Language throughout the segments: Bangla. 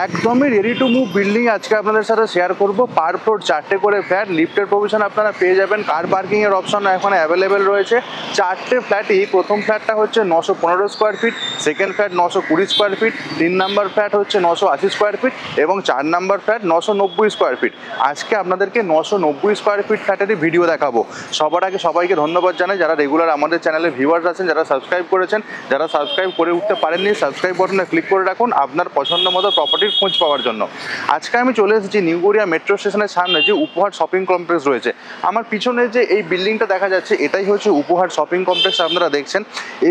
একদমই রেডি টু মুভ বিল্ডিং আজকে আপনাদের সাথে শেয়ার করব। পার ফ্লোর 4টে করে ফ্ল্যাট, লিফটের প্রভিশন আপনারা পেয়ে যাবেন, কার পার্কিং এর অপশন এখন অ্যাভেলেবেল রয়েছে। 4টে ফ্ল্যাটই, প্রথম ফ্ল্যাটটা হচ্ছে 915 square feet, second flat 920 square feet, 3 number flat হচ্ছে 980 স্কোয়ার ফিট এবং 4 নাম্বার ফ্ল্যাট 990 স্কোয়ার ফিট। আজকে আপনাদেরকে 990 স্কোয়ার ফিট ফ্ল্যাটেরই ভিডিও দেখাবো। সবার আগে সবাইকে ধন্যবাদ জানাই যারা রেগুলার আমাদের চ্যানেলে ভিউয়ার্স আছেন, যারা সাবস্ক্রাইব করেছেন। যারা সাবস্ক্রাইব করে উঠতে পারেননি, সাবস্ক্রাইব বাটনে ক্লিক করে রাখুন আপনার পছন্দ মতো প্রপার্টির খোঁজ পাওয়ার জন্য। আজকে আমি চলে এসেছি নিউ গড়িয়া মেট্রো স্টেশনের সামনে যে উপহার শপিং কমপ্লেক্স রয়েছে। আমার পিছনে যে এই বিল্ডিংটা দেখা যাচ্ছে এটাই হচ্ছে উপহার শপিং কমপ্লেক্স আপনারা দেখছেন,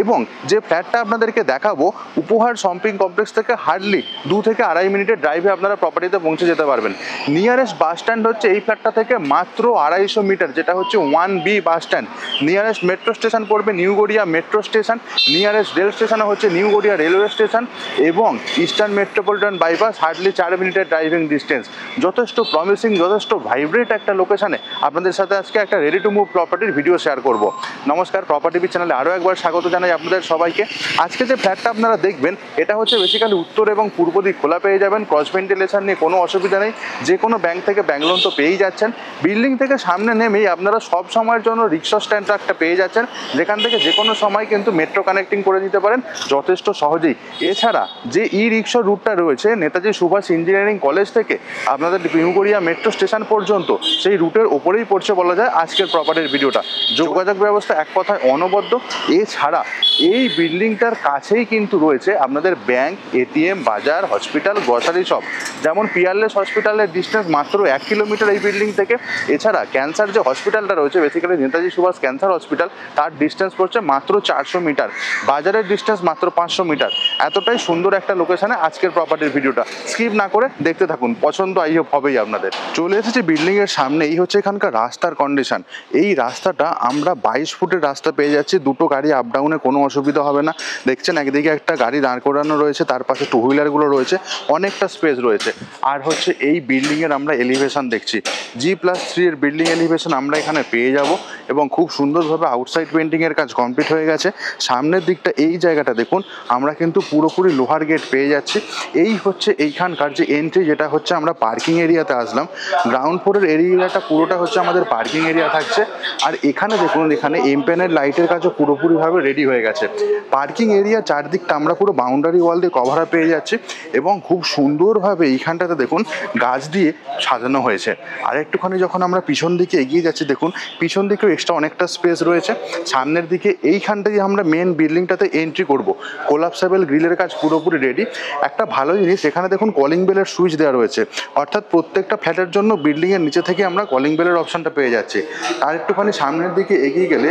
এবং যে ফ্ল্যাটটা আপনাদেরকে দেখাবো উপহার শপিং কমপ্লেক্স থেকে হার্ডলি 2 থেকে 2.5 মিনিটের ড্রাইভে আপনারা প্রপার্টিতে পৌঁছে যেতে পারবেন। নিয়ারেস্ট বাস স্ট্যান্ড হচ্ছে এই ফ্ল্যাটটা থেকে মাত্র 250 মিটার, যেটা হচ্ছে 1B bus stand. Nearest metro station পড়বে new Garia metro station, nearest rail স্টেশনে হচ্ছে নিউ গড়িয়া রেলওয়ে স্টেশন এবং ইস্টার্ন মেট্রোপলিটন বাইপাস হার্ডলি 4 মিনিটের ড্রাইভিং ডিস্টেন্স। যথেষ্ট প্রমিসিং, যথেষ্ট ভাইব্রেন্ট একটা লোকেশনে আপনাদের সাথে আজকে একটা রেডি টু মুভ প্রপার্টির ভিডিও শেয়ার করব। নমস্কার, প্রপার্টি বি চ্যানেলে আরও একবার স্বাগত জানাই আপনাদের সবাইকে। আজকে যে ফ্ল্যাটটা আপনারা দেখবেন এটা হচ্ছে বেসিক্যালি উত্তর এবং পূর্ব দিক খোলা পেয়ে যাবেন, ক্রস ভেন্টিলেশন নিয়ে কোনো অসুবিধা নেই, যে কোনো ব্যাংক থেকে ব্যাংক লোন তো পেয়েই যাচ্ছেন। বিল্ডিং থেকে সামনে নেমেই আপনারা সব সময়ের জন্য রিক্সা স্ট্যান্ড একটা পেয়ে যাচ্ছেন, যেখান থেকে যে কোনো সময় কিন্তু মেট্রো কানেক্টিং করে দিতে পারেন যথেষ্ট সহজেই। এছাড়া যে ই রিক্সা রুটটা রয়েছে নেতাজি সুভাষ ইঞ্জিনিয়ারিং কলেজ থেকে আপনাদের নিউ গড়িয়া মেট্রো স্টেশন পর্যন্ত, সেই রুটের ওপরেই পড়ছে বলা যায় আজকের প্রপার্টির ভিডিওটা। যোগাযোগ ব্যবস্থা এক কথায় অনবদ্য। এছাড়া এই বিল্ডিংটার কাছেই কিন্তু রয়েছে আপনাদের ব্যাংক, এটিএম, বাজার, হসপিটাল, গ্রসারি শপ। যেমন পিয়ারলেস হসপিটালের ডিস্টেন্স মাত্র 1 কিলোমিটার এই বিল্ডিং থেকে। এছাড়া ক্যান্সার যে হসপিটালটা রয়েছে basically Netaji Subhash cancer hospital, তার ডিস্টেন্স পড়ছে মাত্র 400 মিটার, বাজারের ডিস্টেন্স মাত্র 500 মিটার। এতটাই সুন্দর একটা লোকেশনে আজকের প্রপার্টির ভিডিওটা স্কিপ না করে দেখতে থাকুন, পছন্দ আই হোপ হবেই আপনাদের। চলে এসেছে বিল্ডিং এর সামনে, এই হচ্ছে এখানকার রাস্তার কন্ডিশন। এই রাস্তাটা আমরা 22 ফুটের রাস্তা পেয়ে যাচ্ছি, দুটো গাড়ি আপ ডাউনে কোনো অসুবিধা হবে না। দেখছেন একদিকে একটা গাড়ি দাঁড় করানো রয়েছে, তার পাশে টু হুইলারগুলো রয়েছে, অনেকটা স্পেস রয়েছে। আর হচ্ছে এই বিল্ডিং এর আমরা এলিভেশন দেখছি, G+3 এর বিল্ডিং এলিভেশন আমরা এখানে পেয়ে যাব এবং খুব সুন্দরভাবে আউটসাইড পেন্টিং এর কাজ কমপ্লিট হয়ে গেছে। সামনের দিকটা এই জায়গাটা দেখুন, আমরা কিন্তু পুরোপুরি লোহার গেট পেয়ে যাচ্ছি। এই হচ্ছে এইখানকার যে এন্ট্রি, যেটা হচ্ছে আমরা পার্কিং এরিয়াতে আসলাম। গ্রাউন্ড ফ্লোরের এরিয়াটা পুরোটা হচ্ছে আমাদের পার্কিং এরিয়া থাকছে। আর এখানে দেখুন, এখানে এমপেনের লাইটের কাজও পুরোপুরিভাবে রেডি হয়ে গেছে। পার্কিং এরিয়া চারদিকটা আমরা পুরো বাউন্ডারি ওয়াল দিয়ে কভার পেয়ে যাচ্ছি এবং খুব সুন্দরভাবে এইখানটাতে দেখুন গাছ দিয়ে সাজানো হয়েছে। আর একটুখানি যখন আমরা পিছন দিকে এগিয়ে যাচ্ছি দেখুন, পিছন দিকেও এক্সট্রা অনেকটা স্পেস রয়েছে। সামনের দিকে এইখানটাই আমরা মেন বিল্ডিংটাতে এন্ট্রি করব। কোলাপসেবল গ্রিলের কাজ পুরোপুরি রেডি। একটা ভালো জিনিস, এখানে দেখুন কলিং বেলের সুইচ দেওয়া রয়েছে, অর্থাৎ প্রত্যেকটা ফ্ল্যাটের জন্য বিল্ডিংয়ের নিচে থেকে আমরা কলিং বেলের অপশনটা পেয়ে যাচ্ছি। আর একটুখানি সামনের দিকে এগিয়ে গেলে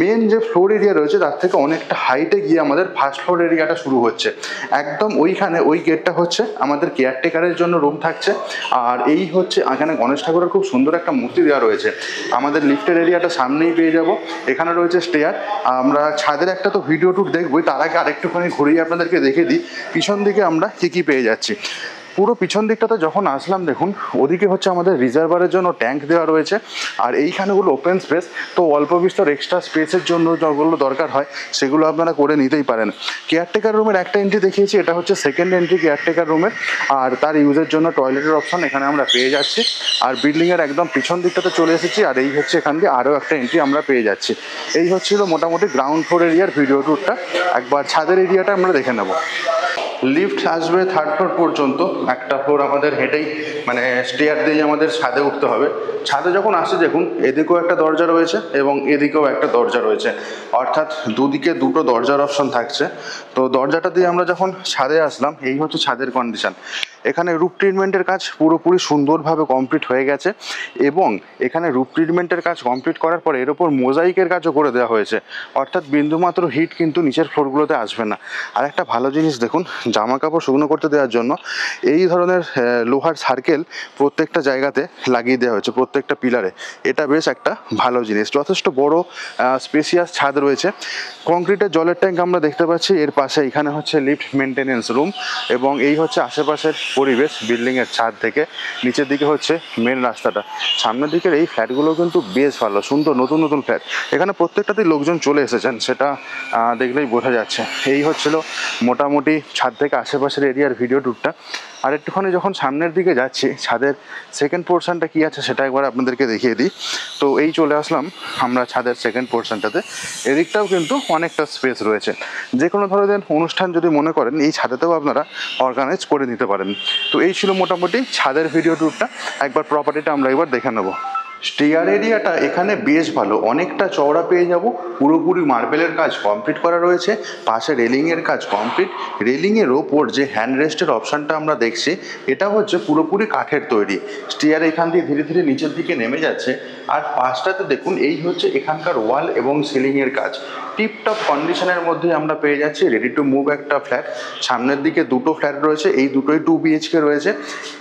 মেন যে ফ্লোর এরিয়া রয়েছে তার থেকে অনেকটা হাইটে গিয়ে আমাদের ফার্স্ট ফ্লোর এরিয়াটা শুরু হচ্ছে। একদম ওইখানে ওই গেটটা হচ্ছে আমাদের কেয়ারটেকারের জন্য রুম থাকছে। আর এই হচ্ছে এখানে গণেশ ঠাকুরের খুব সুন্দর একটা মূর্তি দেওয়া রয়েছে। আমাদের লিফটের এরিয়াটা সামনেই পেয়ে যাব। এখানে রয়েছে স্টেয়ার। আমরা ছাদের একটা তো ভিডিও টুর দেখবই, তার আগে আরেকটুখানি ঘুরিয়ে আপনাদেরকে দেখে দিই পিছন দিকে আমরা কী পেয়ে যাচ্ছি। পুরো পিছন দিকটাতে যখন আসলাম দেখুন, ওদিকে হচ্ছে আমাদের রিজার্ভারের জন্য ট্যাঙ্ক দেওয়া রয়েছে। আর এইখানেগুলো ওপেন স্পেস, তো অল্প বিস্তর এক্সট্রা স্পেসের জন্য যেগুলো দরকার হয় সেগুলো আপনারা করে নিতেই পারেন। কেয়ারটেকার রুমের একটা এন্ট্রি দেখিয়েছি, এটা হচ্ছে সেকেন্ড এন্ট্রি কেয়ারটেকার রুমের। আর তার ইউজের জন্য টয়লেটের অপশন এখানে আমরা পেয়ে যাচ্ছি। আর বিল্ডিংয়ের একদম পিছন দিকটাতে চলে এসেছি, আর এই হচ্ছে এখান দিয়ে আরও একটা এন্ট্রি আমরা পেয়ে যাচ্ছি। এই হচ্ছিল মোটামুটি গ্রাউন্ড ফ্লোর এরিয়ার ভিডিও ট্যুরটা। একবার ছাদের এরিয়াটা আমরা দেখে নেব। লিফট আসবে 3rd ফ্লোর পর্যন্ত, একটা ফ্লোর আমাদের হেঁটেই মানে স্টেয়ার দিয়ে আমাদের ছাদে উঠতে হবে। ছাদে যখন আসে দেখুন, এদিকেও একটা দরজা রয়েছে এবং এদিকেও একটা দরজা রয়েছে, অর্থাৎ দুদিকে দুটো দরজার অপশন থাকছে। তো দরজাটা দিয়ে আমরা যখন ছাদে আসলাম, এই হচ্ছে ছাদের কন্ডিশন। এখানে রুফ ট্রিটমেন্টের কাজ পুরোপুরি সুন্দরভাবে কমপ্লিট হয়ে গেছে এবং এখানে রুফ ট্রিটমেন্টের কাজ কমপ্লিট করার পরে এর ওপর মোজাইকের কাজও করে দেওয়া হয়েছে, অর্থাৎ বিন্দুমাত্র হিট কিন্তু নিচের ফ্লোরগুলোতে আসবে না। আর একটা ভালো জিনিস দেখুন, জামা কাপড় শুকনো করতে দেওয়ার জন্য এই ধরনের লোহার সার্কেল প্রত্যেকটা জায়গাতে লাগিয়ে দেওয়া হয়েছে, প্রত্যেকটা পিলারে। এটা বেশ একটা ভালো জিনিস। যথেষ্ট বড় স্পেসিয়াস ছাদ রয়েছে। কংক্রিটের জলের ট্যাঙ্ক আমরা দেখতে পাচ্ছি। এর পাশে এখানে হচ্ছে লিফট মেনটেনেন্স রুম এবং এই হচ্ছে আশেপাশের পরিবেশ। বিল্ডিংয়ের ছাদ থেকে নিচের দিকে হচ্ছে মেন রাস্তাটা। সামনের দিকের এই ফ্ল্যাটগুলো কিন্তু বেশ ভালো, সুন্দর নতুন নতুন ফ্ল্যাট। এখানে প্রত্যেকটাতেই লোকজন চলে এসেছেন, সেটা দেখলেই বোঝা যাচ্ছে। এই হচ্ছিল মোটামুটি ছাদ থেকে আশেপাশের এরিয়ার ভিডিও ট্যুরটা। আর একটুখানি যখন সামনের দিকে যাচ্ছি, ছাদের সেকেন্ড পোর্শনটা কী আছে সেটা একবার আপনাদেরকে দেখিয়ে দিই। তো এই চলে আসলাম আমরা ছাদের সেকেন্ড পোর্শনটাতে। এদিকটাও কিন্তু অনেকটা স্পেস রয়েছে, যে কোনো ধরনের অনুষ্ঠান যদি মনে করেন এই ছাদেতেও আপনারা অর্গানাইজ করে নিতে পারেন। তো এই ছিল মোটামুটি ছাদের ভিডিও ট্যুরটা। একবার প্রপার্টিটা আমরা একবার দেখে নেবো। স্টেয়ার এরিয়াটা এখানে বেশ ভালো, অনেকটা চওড়া পেয়ে যাব। পুরোপুরি মার্বেলের কাজ কমপ্লিট করা রয়েছে, পাশে রেলিংয়ের কাজ কমপ্লিট। রেলিংয়ের ওপর যে হ্যান্ড রেস্টের অপশানটা আমরা দেখছি এটা হচ্ছে পুরোপুরি কাঠের তৈরি। স্টেয়ার এখান দিয়ে ধীরে ধীরে নিচের দিকে নেমে যাচ্ছে। আর পাশটাতে দেখুন এই হচ্ছে এখানকার ওয়াল এবং সিলিংয়ের কাজ টিপটপ কন্ডিশনের মধ্যে আমরা পেয়ে যাচ্ছি। রেডি টু মুভ একটা ফ্ল্যাট। সামনের দিকে দুটো ফ্ল্যাট রয়েছে, এই দুটোই 2 BHK রয়েছে।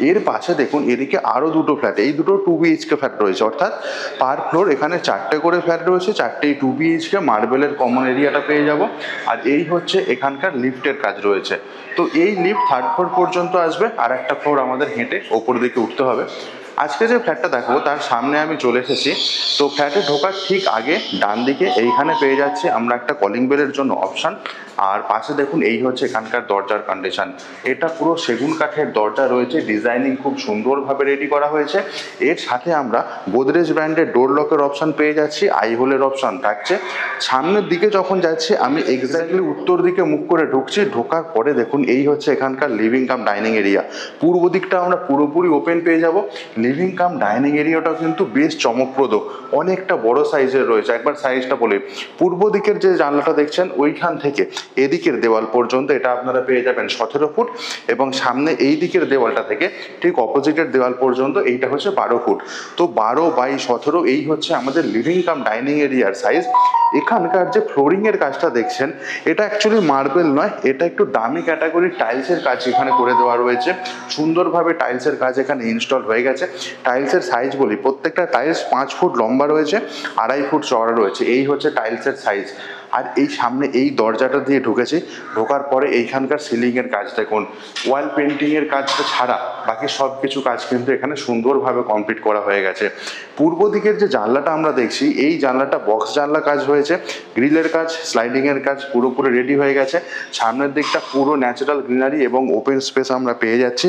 এর পাশে দেখুন এদিকে আরও দুটো ফ্ল্যাট, এই দুটো 2 BHK ফ্ল্যাট রয়েছে। অর্থাৎ পার ফ্লোর এখানে 4টে করে ফ্ল্যাট রয়েছে, 4টেই 2 BHK। মার্বেলের কমন এরিয়াটা পেয়ে যাব। আর এই হচ্ছে এখানকার লিফটের কাজ রয়েছে। তো এই লিফট 3rd ফ্লোর পর্যন্ত আসবে, আর একটা ফ্লোর আমাদের হেঁটে ওপর দিকে উঠতে হবে। আজকে যে ফ্ল্যাটটা দেখাবো তার সামনে আমি চলে এসেছি। তো ফ্ল্যাটে ঢোকার ঠিক আগে ডান দিকে এইখানে পেয়ে যাচ্ছি আমরা একটা কলিং বেলের জন্য অপশান। আর পাশে দেখুন এই হচ্ছে এখানকার দরজার কন্ডিশন। এটা পুরো সেগুন কাঠের দরজা রয়েছে, ডিজাইনিং খুব সুন্দরভাবে রেডি করা হয়েছে। এর সাথে আমরা গোদরেজ ব্র্যান্ডের ডোর লকের অপশান পেয়ে যাচ্ছি, আই হোলের অপশান থাকছে। সামনের দিকে যখন যাচ্ছি আমি এক্স্যাক্টলি উত্তর দিকে মুখ করে ঢুকছি। ঢোকার পরে দেখুন এই হচ্ছে এখানকার লিভিং কাম ডাইনিং এরিয়া। পূর্ব দিকটা আমরা পুরোপুরি ওপেন পেয়ে যাব। লিভিং কাম ডাইনিং এরিয়াটাও কিন্তু বেশ চমকপ্রদ, অনেকটা বড় সাইজের রয়েছে। একবার সাইজটা বলি, পূর্ব দিকের যে জানলাটা দেখছেন ওইখান থেকে এদিকের দেওয়াল পর্যন্ত এটা আপনারা পেয়ে যাবেন 17 ফুট, এবং সামনে এই দিকের দেওয়ালটা থেকে ঠিক অপোজিটের দেওয়াল পর্যন্ত এইটা হচ্ছে 12 ফুট। তো 12 বাই 17 এই হচ্ছে আমাদের লিভিং কাম ডাইনিং এরিয়ার সাইজ। এখানকার যে ফ্লোরিংয়ের কাজটা দেখছেন এটা অ্যাকচুয়ালি মার্বেল নয়, এটা একটু দামি ক্যাটাগরির টাইলসের কাজ এখানে করে দেওয়া রয়েছে। সুন্দরভাবে টাইলসের কাজ এখানে ইনস্টল হয়ে গেছে। টাইলসের সাইজ বলি, প্রত্যেকটা টাইলস 5 ফুট লম্বা রয়েছে, 2.5 ফুট চওড়া রয়েছে। এই হচ্ছে টাইলসের সাইজ। আর এই সামনে এই দরজাটা দিয়ে ঢুকেছি, ঢোকার পরে এইখানকার সিলিংয়ের কাজ দেখুন, ওয়াল পেন্টিংয়ের কাজটা ছাড়া বাকি সব কিছু কাজ কিন্তু এখানে সুন্দরভাবে কমপ্লিট করা হয়ে গেছে। পূর্ব দিকের যে জানলাটা আমরা দেখছি এই জানলাটা বক্স জানলা কাজ হয়েছে, গ্রিলের কাজ, স্লাইডিংয়ের কাজ পুরোপুরি রেডি হয়ে গেছে। সামনের দিকটা পুরো ন্যাচারাল গ্রিনারি এবং ওপেন স্পেস আমরা পেয়ে যাচ্ছি।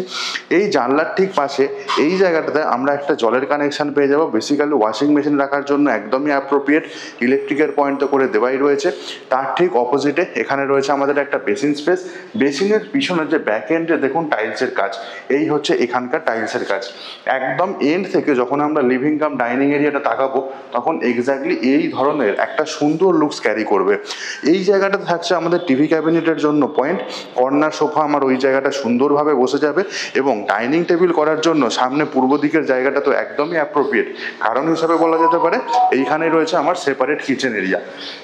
এই জানলার ঠিক পাশে এই জায়গাটাতে আমরা একটা জলের কানেকশন পেয়ে যাব, বেসিক্যালি ওয়াশিং মেশিন রাখার জন্য একদমই অ্যাপ্রোপ্রিয়েট। ইলেকট্রিকের পয়েন্ট তো করে দেওয়াই রয়েছে। তার ঠিক অপোজিটে এখানে রয়েছে আমাদের একটা বেসিন স্পেস। বেসিনের পিছনের যে ব্যাক এন্ডে দেখুন টাইলসের কাজ, এই হচ্ছে এখানকার টাইলসের কাজ। একদম এন্ড থেকে যখন আমরা লিভিং কাম ডাইনিং এরিয়াটা তাকাবো তখন এক্স্যাক্টলি এই ধরনের একটা সুন্দর লুকস ক্যারি করবে। এই জায়গাটা থাকছে আমাদের টিভি ক্যাবিনেটের জন্য পয়েন্ট, কর্নার সোফা আমার ওই জায়গাটা সুন্দরভাবে বসে যাবে, এবং ডাইনিং টেবিল করার জন্য সামনে পূর্ব দিকের জায়গাটা তো একদমই অ্যাপ্রোপ্রিয়েট। কারণ হিসাবে বলা যেতে পারে এইখানে রয়েছে আমার সেপারেট কিচেন এরিয়া।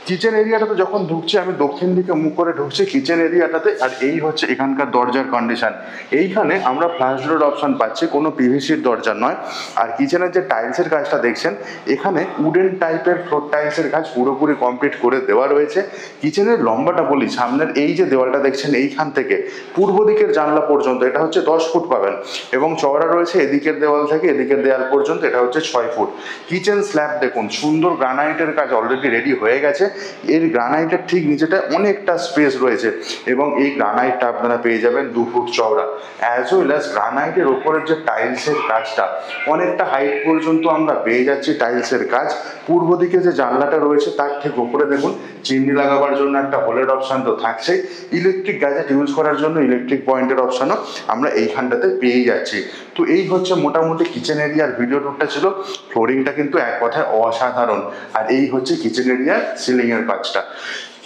কিচেন এরিয়াটাতে যখন ঢুকছি আমি দক্ষিণ দিকে মুখ করে ঢুকছি কিচেন এরিয়াটাতে। আর এই হচ্ছে এখানকার দরজার কন্ডিশন। এইখানে আমরা ফ্ল্যাশ ডোর অপশন পাচ্ছি, কোনো পিভিসির দরজা নয়। আর কিচেনের যে টাইলসের কাজটা দেখছেন এখানে উডেন টাইপের ফ্লোর টাইলসের কাজ পুরোপুরি কমপ্লিট করে দেওয়া রয়েছে। কিচেনের লম্বাটা বলি, সামনের এই যে দেওয়ালটা দেখছেন এইখান থেকে পূর্ব দিকের জানলা পর্যন্ত এটা হচ্ছে 10 ফুট পাবেন, এবং চওড়া রয়েছে এদিকের দেওয়াল থেকে এদিকের দেওয়াল পর্যন্ত এটা হচ্ছে 6 ফুট। কিচেন স্ল্যাব দেখুন, সুন্দর গ্রানাইটের কাজ অলরেডি রেডি হয়ে গেছে। এর গ্রানাইটের ঠিক নিচেটা অনেকটা স্পেস রয়েছে, এবং এই গ্রানাইটটা আপনারা পেয়ে যাবেন 2 ফুট চওড়া। অ্যাজ ওয়েল অ্যাজ গ্রানাইটের ওপরের যে টাইলসের কাজটা অনেকটা হাইট পর্যন্ত আমরা পেয়ে যাচ্ছি টাইলসের কাজ। পূর্ব দিকে যে জানলাটা রয়েছে তার ঠিক উপরে দেখুন চিমনি লাগাবার জন্য একটা হোলের অপশান তো থাকছে। ইলেকট্রিক গ্যাজেট ইউজ করার জন্য ইলেকট্রিক পয়েন্টের অপশানও আমরা এইখানটাতে পেয়ে যাচ্ছি। তো এই হচ্ছে মোটামুটি কিচেন এরিয়ার ভিডিও টুরটা ছিল। ফ্লোরিংটা কিন্তু এক কথায় অসাধারণ। আর এই হচ্ছে কিচেন এরিয়ার সিলিংয়ের কাজটা।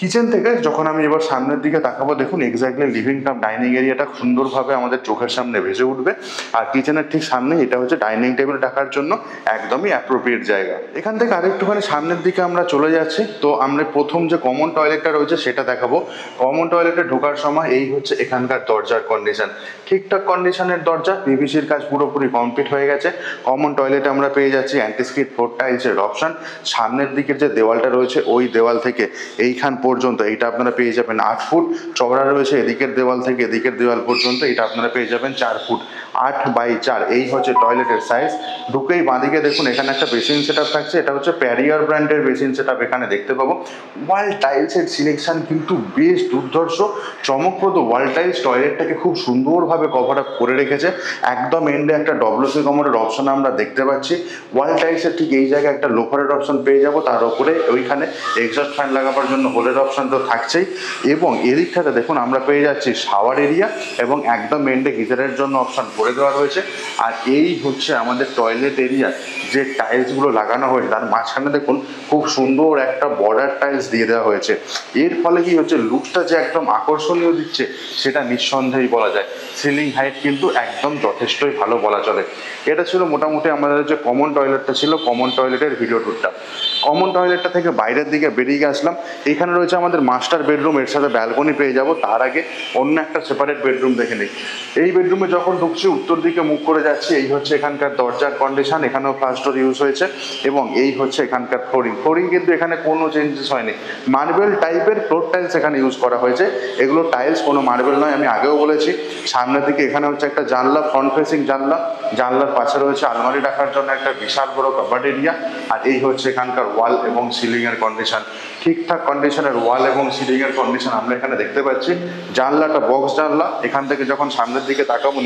কিচেন থেকে যখন আমি এবার সামনের দিকে তাকাবো দেখুন এক্স্যাক্টলি লিভিং কাম ডাইনিং এরিয়াটা সুন্দরভাবে আমাদের চোখের সামনে ভেসে উঠবে। আর কিচেনের ঠিক সামনে এটা হচ্ছে ডাইনিং টেবিল রাখার জন্য একদমই অ্যাপ্রোপ্রিয়েট জায়গা। এখান থেকে আরেকটুখানি সামনের দিকে আমরা চলে যাচ্ছি। তো আমরা প্রথম যে কমন টয়লেটটা রয়েছে সেটা দেখাবো। কমন টয়লেটে ঢোকার সময় এই হচ্ছে এখানকার দরজার কন্ডিশন, ঠিকঠাক কন্ডিশনের দরজা, পিভিসির কাজ পুরোপুরি কমপ্লিট হয়ে গেছে। কমন টয়লেটে আমরা পেয়ে যাচ্ছি অ্যান্টিস্কিড ফ্লোর টাইলসের অপশান। সামনের দিকের যে দেওয়ালটা রয়েছে ওই দেওয়াল থেকে এইখান পর্যন্ত এইটা আপনারা পেয়ে যাবেন 8 ফুট চওড়া রয়েছে। এদিকের দেওয়াল থেকে এদিকের দেওয়াল পর্যন্ত এটা আপনারা পেয়ে যাবেন 4 ফুট 8x4। এই হচ্ছে টয়লেটের সাইজ। ঢুকেই বাঁদিকে দেখুন এখানে একটা বেসিন সেটআপ থাকছে, এটা হচ্ছে প্যারিয়ার ব্র্যান্ডের বেসিন সেটআপ এখানে দেখতে পাবো। ওয়াল টাইলসের সিলেকশন কিন্তু বেশ দুর্ধর্ষ, চমকপ্রদ ওয়াল টাইলস টয়লেটটাকে খুব সুন্দরভাবে কভার আপ করে রেখেছে। একদম এন্ডে একটা ডব্লিউসি কমোডের অপশন আমরা দেখতে পাচ্ছি। ওয়াল টাইলসের ঠিক এই জায়গায় একটা লোফারের অপশন পেয়ে যাব, তার উপরে ওইখানে এক্সস্ট ফ্যান লাগাবার জন্য হোলের অপশন তো থাকছেই। এবং এদিকটাতে দেখুন আমরা পেয়ে যাচ্ছি শাওয়ার এরিয়া এবং একদম এন্ডে গিজারের জন্য অপশন করে দেওয়া রয়েছে। আর এই হচ্ছে আমাদের টয়লেট এরিয়া যে টাইলসগুলো লাগানো হয়েছে তার মাঝখানে দেখুন খুব সুন্দর একটা বর্ডার টাইলস দিয়ে দেওয়া হয়েছে। এর ফলে কি হচ্ছে, লুকটা যে একদম আকর্ষণীয় দিচ্ছে সেটা নিঃসন্দেহেই বলা যায়। সিলিং হাইট কিন্তু একদম যথেষ্টই ভালো বলা চলে। এটা ছিল মোটামুটি আমাদের যে কমন টয়লেটটা ছিল, কমন টয়লেটের ভিডিও টুরটা। কমন টয়লেটটা থেকে বাইরের দিকে বেরিয়ে আসলাম। এখানে রয়েছে আমাদের মাস্টার বেডরুম, এর সাথে ব্যালকনি পেয়ে যাব। তার আগে অন্য একটা সেপারেট বেডরুম দেখে নিই। এই বেডরুমে যখন ঢুকছি উত্তর দিকে মুখ করে যাচ্ছি। এই হচ্ছে এখানকার দরজার কন্ডিশন, এখানেও প্লাস্টার ইউজ হয়েছে। এবং এই হচ্ছে এখানকার ফ্লোরিং কিন্তু এখানে কোনো চেঞ্জেস হয়নি। মার্বেল টাইপের ফ্লোর টাইলস এখানে ইউজ করা হয়েছে। এগুলো টাইলস, কোনো মার্বেল নয়, আমি আগেও বলেছি। সামনের দিকে এখানে হচ্ছে একটা জানলা, ফ্রন্ট ফেসিং জানলা। জানলার পাশে রয়েছে আলমারি রাখার জন্য একটা বিশাল বড় কাবার্ড এরিয়া। আর এই হচ্ছে এখানকার ওয়াল এবং সিলিংয়ের কন্ডিশন। ঠিকঠাক কন্ডিশনের ওয়াল এবং সিলিংয়ের কন্ডিশন আমরা এখানে দেখতে পাচ্ছি। জানলাটা বক্স জানলা। এখান থেকে যখন সামনের দিকে তাকাবো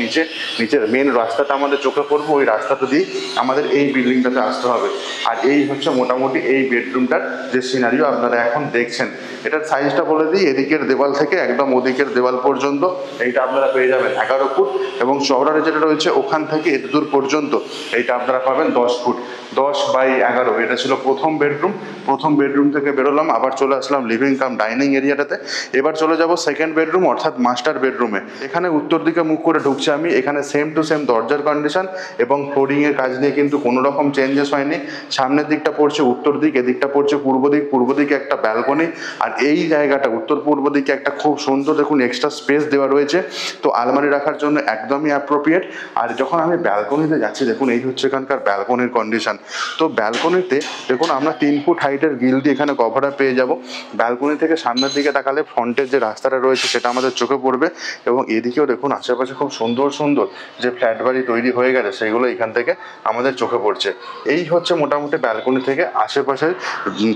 নিচের মেন রাস্তাটা আমাদের চোখে পড়বো, ওই রাস্তাটা দিয়ে আমাদের এই বিল্ডিংটাতে আসতে হবে। আর এই হচ্ছে মোটামুটি এই বেডরুমটার যে সিনারিও আপনারা এখন দেখছেন। এটার সাইজটা বলে দিই, এদিকের দেওয়াল থেকে একদম ওদিকের দেওয়াল পর্যন্ত এইটা আপনারা পেয়ে যাবেন 11 ফুট এবং চওড়া যেটা রয়েছে ওখান থেকে এত দূর পর্যন্ত এইটা আপনারা পাবেন 10 ফুট 10x11। এটা ছিল প্রথম বেডরুম। প্রথম বেডরুম থেকে বেরোলাম, আবার চলে আসলাম লিভিং কাম ডাইনিং এরিয়াটাতে। এবার চলে যাব সেকেন্ড বেডরুম অর্থাৎ মাস্টার বেডরুমে। এখানে উত্তর দিকে মুখ করে ঢুকছি আমি। এখানে সেম টু সেম দরজার কন্ডিশন এবং ফ্লোরিংয়ের কাজ নিয়ে কিন্তু কোনো রকম চেঞ্জেস হয়নি। সামনের দিকটা পড়ছে উত্তর দিক, এদিকটা পড়ছে পূর্ব দিক। পূর্ব দিকে একটা ব্যালকনি, আর এই জায়গাটা উত্তর পূর্ব দিকে একটা খুব সুন্দর দেখুন এক্সট্রা স্পেস দেওয়া রয়েছে, তো আলমারি রাখার জন্য একদমই অ্যাপ্রোপ্রিয়েট। আর যখন আমি ব্যালকনিতে যাচ্ছি দেখুন এই হচ্ছে এখানকার ব্যালকনির কন্ডিশন। তো ব্যালকনিতে দেখুন আমরা 3 ফুট হাইটের গ্রিল দিয়ে এখানে কভার আপ পেয়ে যাব। ব্যালকনি থেকে সামনের দিকে তাকালে ফ্রন্টের যে রাস্তাটা রয়েছে সেটা আমাদের চোখে পড়বে। এবং এদিকেও দেখুন আশেপাশে খুব সুন্দর সুন্দর যে ফ্ল্যাট বাড়ি তৈরি হয়ে গেছে সেগুলো এখান থেকে আমাদের চোখে পড়ছে। এই হচ্ছে মোটামুটি ব্যালকনি থেকে আশেপাশের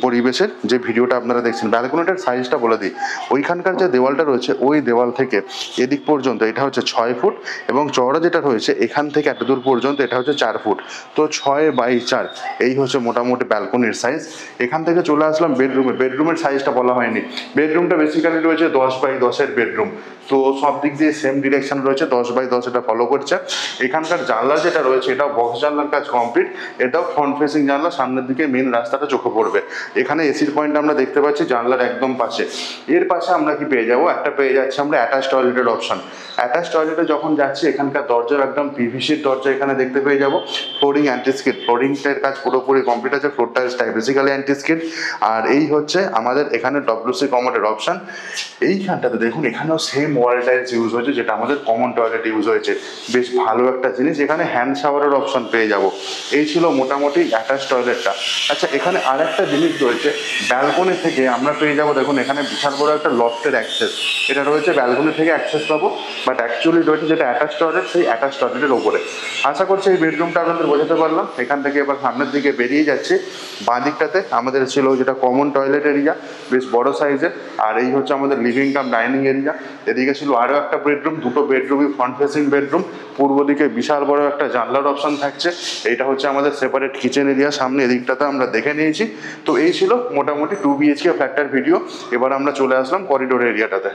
পরিবেশের যে ভিডিওটা আপনারা দেখছেন। ব্যালকনিটার সাইজটা বলে দিই, ওইখানকার যে দেওয়ালটা রয়েছে ওই দেওয়াল থেকে এদিক পর্যন্ত এটা হচ্ছে 6 ফুট এবং চওড়া যেটা রয়েছে এখান থেকে এত দূর পর্যন্ত এটা হচ্ছে 4 ফুট। তো 6x4 এই হচ্ছে মোটামুটি ব্যালকনির সাইজ। এখান থেকে চলে আসলাম বেডরুমের সাইজটা বলা হয়নি। বেডরুমটা বেসিক্যালি রয়েছে 10x10 বেডরুম। তো সব দিক দিয়ে সেম ডিরেকশন রয়েছে, 10x10 এটা ফলো করছে। এখানকার জানলা যেটা রয়েছে এটাও বক্স জানলার কাজ কমপ্লিট। এটাও ফ্রন্ট ফেসিং জানলা, সামনের দিকে মেন রাস্তাটা চোখে পড়বে। এখানে এসির পয়েন্ট আমরা দেখতে পাচ্ছি জানলার একদম পাশে। এর পাশে আমরা কি পেয়ে যাবো, একটা পেয়ে যাচ্ছি আমরা অ্যাটাচ টয়লেটের অপশন। অ্যাটাচ টয়লেটে যখন যাচ্ছি এখানকার দরজার একদম পিভিসির দরজা এখানে দেখতে পেয়ে যাবো। ফ্লোরিং অ্যান্টিস্কিড, ফ্লোরিংটার কাজ পুরোপুরি কমপ্লিট আছে। Floor টাইলসটা basically অ্যান্টিস্কিড। আর এই হচ্ছে আমাদের এখানে ডব্লিউসি কমোডের অপশন। এইখানটাতে দেখুন এখানেও সেম ওয়াল টাইলস ইউজ হয়েছে যেটা আমাদের কমন টয়লেট ইউজ হয়েছে। বেশ ভালো একটা জিনিস। এখানে হ্যান্ড শাওয়ারের অপশন পেয়ে যাব। এই ছিল মোটামুটি অ্যাটাচ টয়লেটটা। আচ্ছা, এখানে আর একটা জিনিস রয়েছে, ব্যালকনি থেকে আমরা পেয়ে যাবো দেখুন এখানে বিশাল বড় একটা লফটের অ্যাক্সেস। এটা রয়েছে ব্যালকনি থেকে অ্যাক্সেস পাবো, বাট অ্যাকচুয়ালি রয়েছে যেটা অ্যাটাচ টয়লেট সেই অ্যাটাচ টয়লেটের ওপরে। আশা করছি এই বেডরুমটা আপনাদের বোঝাতে পারলাম। এখান থেকে এবার সামনের দিকে বেরিয়ে যাচ্ছে। বাঁ দিকটাতে আমাদের ছিল যেটা কমন টয়লেট এরিয়া, বেশ বড় সাইজের। আর এই হচ্ছে আমাদের লিভিং কাম ডাইনিং এরিয়া। এদিকে ছিল আরও একটা বেডরুম, দুটো বেডরুমই ফ্রন্ট ফেসিং বেডরুম। পূর্ব দিকে বিশাল বড় একটা জানলার অপশন থাকছে। এইটা হচ্ছে আমাদের সেপারেট কিচেন এরিয়া। সামনে এদিকটাতে আমরা দেখে নিয়েছি। তো এই ছিল মোটামুটি 2 BHK ফ্ল্যাটটার ভিডিও। এবার আমরা চলে আসলাম করিডোর এরিয়াটাতে।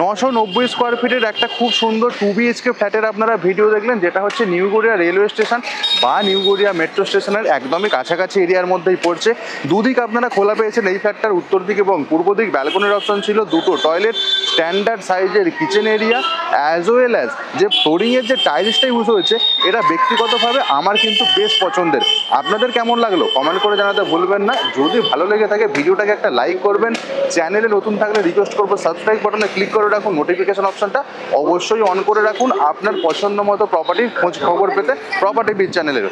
990 স্কোয়ার ফিটের একটা খুব সুন্দর 2 BHK ফ্ল্যাটের আপনারা ভিডিও দেখলেন, যেটা হচ্ছে নিউ গড়িয়া রেলওয়ে স্টেশন বা নিউ গড়িয়া মেট্রো স্টেশনের একদমই কাছাকাছি এরিয়ার মধ্যেই পড়ছে। দুদিক আপনারা খোলা পেয়েছেন। এই ফ্ল্যাটটার উত্তর দিক এবং পূর্ব দিক ব্যালকনির অপশন ছিল, দুটো টয়লেট, স্ট্যান্ডার্ড সাইজের kitchen area, as well as যে ফ্লোরিংয়ের যে টাইলসটা ইউজ হয়েছে এটা ব্যক্তিগতভাবে আমার কিন্তু বেশ পছন্দের। আপনাদের কেমন লাগলো কমেন্ট করে জানাতে ভুলবেন না। যদি ভালো লেগে থাকে ভিডিওটাকে একটা লাইক করবেন, চ্যানেলে নতুন থাকলে রিকোয়েস্ট করবো সাবস্ক্রাইব বাটনে ক্লিক করে রাখুন, নোটিফিকেশন অপশনটা অবশ্যই অন করে রাখুন আপনার পছন্দ মতো প্রপার্টির খোঁজ খবর পেতে প্রপার্টি বিচ চ্যানেলের।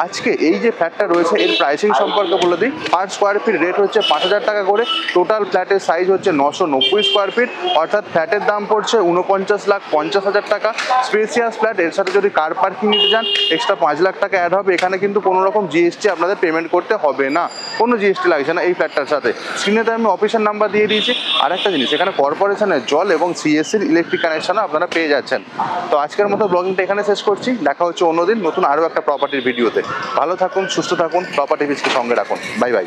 আজকে এই যে ফ্ল্যাটটা রয়েছে এর প্রাইসিং সম্পর্কে বলে দিই। পার স্কোয়ার ফিট রেট হচ্ছে 5,000 টাকা করে। টোটাল ফ্ল্যাটের সাইজ হচ্ছে 990 স্কোয়ার ফিট, অর্থাৎ ফ্ল্যাটের দাম পড়ছে 49,50,000 টাকা। স্পেসিয়াস ফ্ল্যাট, এর সাথে যদি কার পার্কিং নিতে যান এক্সট্রা 5 লাখ টাকা অ্যাড হবে। এখানে কিন্তু কোনো রকম জিএসটি আপনাদের পেমেন্ট করতে হবে না, কোনো জিএসটি লাগছে না এই ফ্ল্যাটটার সাথে। স্ক্রিনেতে আমি অফিসের নাম্বার দিয়ে দিয়েছি। আর একটা জিনিস, এখানে কর্পোরেশনের জল এবং সিএসসির ইলেকট্রিক কানেকশনও আপনারা পেয়ে যাচ্ছেন। তো আজকের মতো ব্লগিংটা এখানে শেষ করছি, দেখা হচ্ছে অন্যদিন নতুন আরও একটা প্রপার্টির ভিডিওতে। ভালো থাকুন, সুস্থ থাকুন, প্রপার্টি বিচকে সঙ্গে রাখুন। Bye bye.